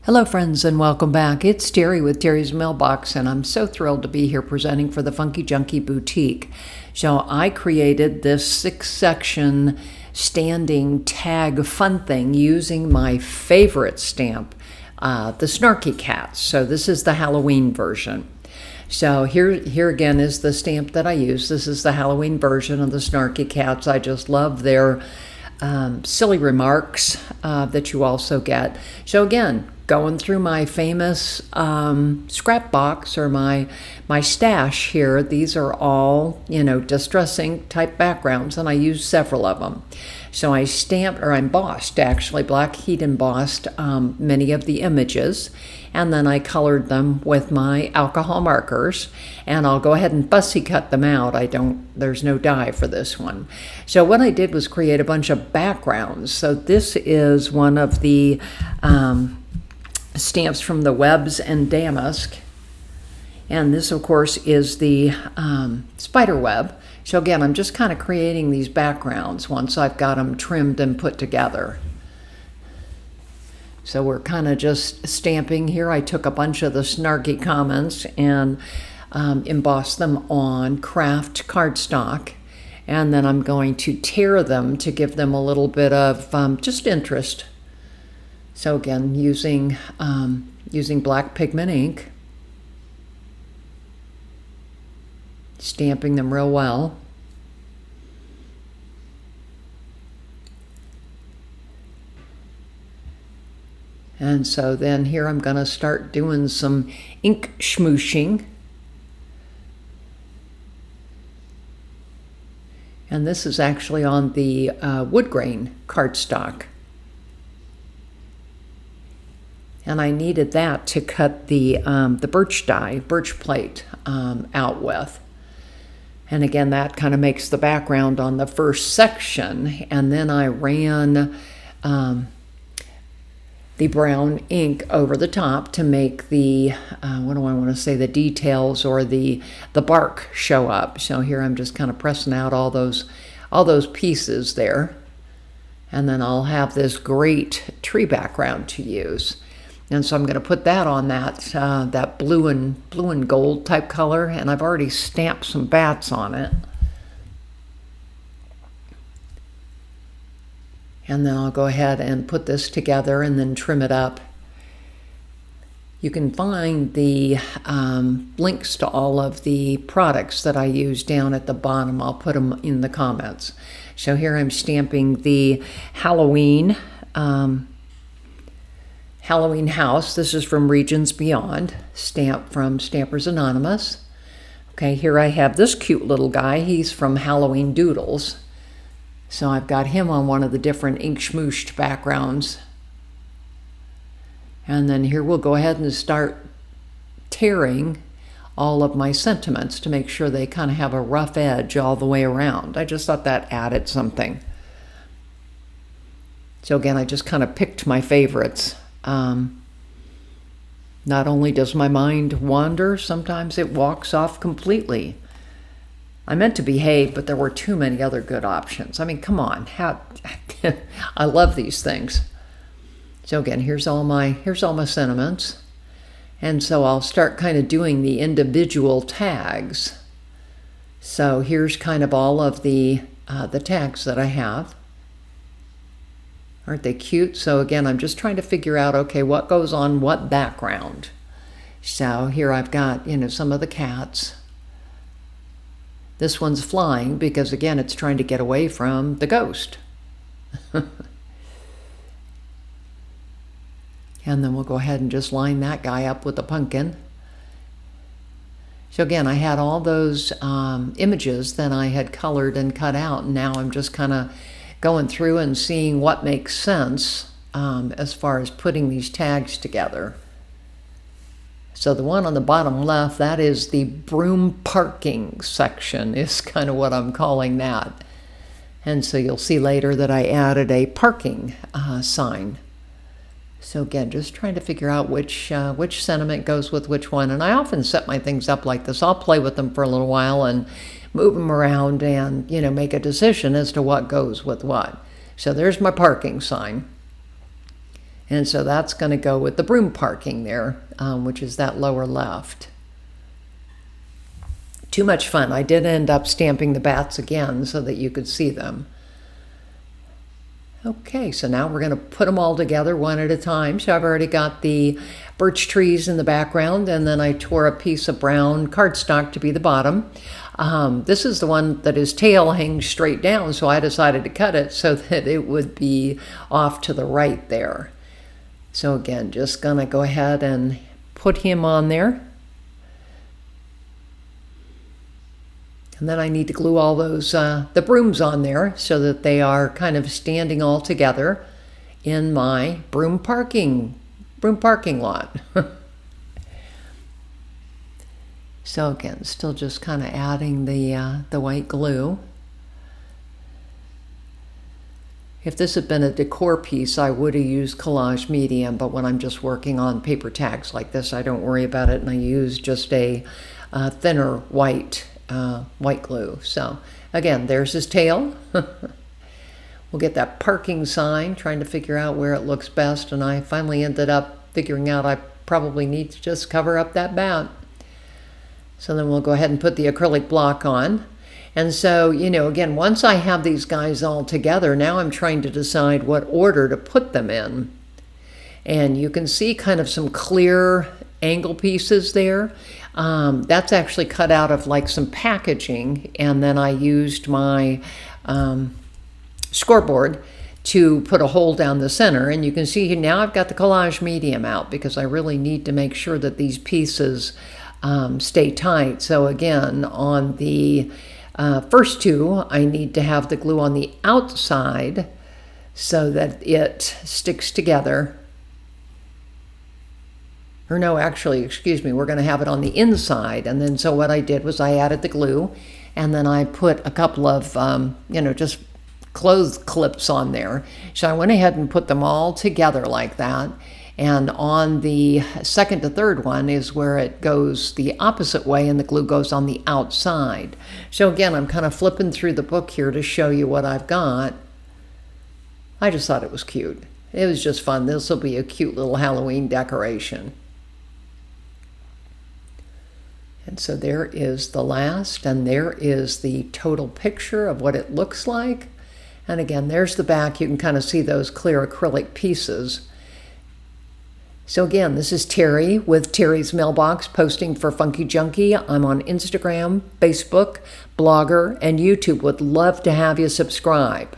Hello friends and welcome back. It's Terry with Terry's Mailbox and I'm so thrilled to be here presenting for the Funky Junkie Boutique. So I created this 6-section standing tag fun thing using my favorite stamp, the Snarky Cats. So this is the Halloween version. So here again is the stamp that I use. This is the Halloween version of the Snarky Cats. I just love their silly remarks that you also get. So again, going through my famous scrap box or my stash here, these are all, distress ink type backgrounds, and I use several of them. So I stamped, or I embossed actually, black heat embossed many of the images, and then I colored them with my alcohol markers, and I'll go ahead and fussy cut them out. There's no dye for this one. So what I did was create a bunch of backgrounds. So this is one of the stamps from the Webs and Damask, and this of course is the spider web. So again, I'm just kind of creating these backgrounds once I've got them trimmed and put together. So we're kind of just stamping here. I took a bunch of the snarky comments and embossed them on Kraft cardstock, and then I'm going to tear them to give them a little bit of just interest. So again, using black pigment ink, stamping them real well. And so then here I'm going to start doing some ink smooshing. And this is actually on the Woodgrain cardstock. And I needed that to cut the birch plate out with. And again, that kind of makes the background on the first section. And then I ran the brown ink over the top to make the, the details or the bark show up. So here I'm just kind of pressing out all those pieces there. And then I'll have this great tree background to use. And so I'm going to put that on that blue and gold type color, and I've already stamped some bats on it. And then I'll go ahead and put this together and then trim it up. You can find the links to all of the products that I use down at the bottom. I'll put them in the comments. So here I'm stamping the Halloween house. This is from Regions Beyond, stamped from Stampers Anonymous. Okay, here I have this cute little guy. He's from Halloween Doodles. So I've got him on one of the different ink smooshed backgrounds. And then here we'll go ahead and start tearing all of my sentiments to make sure they kind of have a rough edge all the way around. I just thought that added something. So again, I just kind of picked my favorites. Not only does my mind wander, sometimes it walks off completely. I meant to behave, but there were too many other good options. I mean, come on. I love these things. So again, here's all my sentiments. And so I'll start kind of doing the individual tags. So here's kind of all of the tags that I have. Aren't they cute? So again, I'm just trying to figure out, okay, what goes on what background. So here I've got, some of the cats. This one's flying because, again, it's trying to get away from the ghost. And then we'll go ahead and just line that guy up with the pumpkin. So again, I had all those images that I had colored and cut out, and now I'm just kind of going through and seeing what makes sense as far as putting these tags together. So the one on the bottom left, that is the broom parking section, is kind of what I'm calling that. And so you'll see later that I added a parking sign. So again, just trying to figure out which sentiment goes with which one. And I often set my things up like this. I'll play with them for a little while and move them around and, make a decision as to what goes with what. So there's my parking sign. And so that's going to go with the broom parking there, which is that lower left. Too much fun. I did end up stamping the bats again so that you could see them. Okay, so now we're going to put them all together one at a time. So I've already got the birch trees in the background, and then I tore a piece of brown cardstock to be the bottom. This is the one that his tail hangs straight down, so I decided to cut it so that it would be off to the right there. So again, just going to go ahead and put him on there. And then I need to glue all those, the brooms on there so that they are kind of standing all together in my broom parking lot. So again, still just kind of adding the white glue. If this had been a decor piece, I would have used Collage Medium, but when I'm just working on paper tags like this, I don't worry about it, and I use just a thinner white glue. So again, there's his tail. We'll get that parking sign, trying to figure out where it looks best, and I finally ended up figuring out I probably need to just cover up that bat. So then we'll go ahead and put the acrylic block on. And so, you know, again, once I have these guys all together, now I'm trying to decide what order to put them in. And you can see kind of some clear angle pieces there. That's actually cut out of like some packaging, and then I used my scoreboard to put a hole down the center. And you can see now I've got the Collage Medium out because I really need to make sure that these pieces stay tight. So again, on the first two, I need to have the glue on the outside so that it sticks together. Or no, actually, excuse me, we're going to have it on the inside. And then so what I did was I added the glue, and then I put a couple of, you know, just clothes clips on there. So I went ahead and put them all together like that. And on the second to third one is where it goes the opposite way, and the glue goes on the outside. So again, I'm kind of flipping through the book here to show you what I've got. I just thought it was cute. It was just fun. This will be a cute little Halloween decoration. And so there is the last, and there is the total picture of what it looks like. And again, there's the back. You can kind of see those clear acrylic pieces. So again, this is Terry with Terry's Mailbox, posting for Funky Junkie. I'm on Instagram, Facebook, Blogger, and YouTube. Would love to have you subscribe.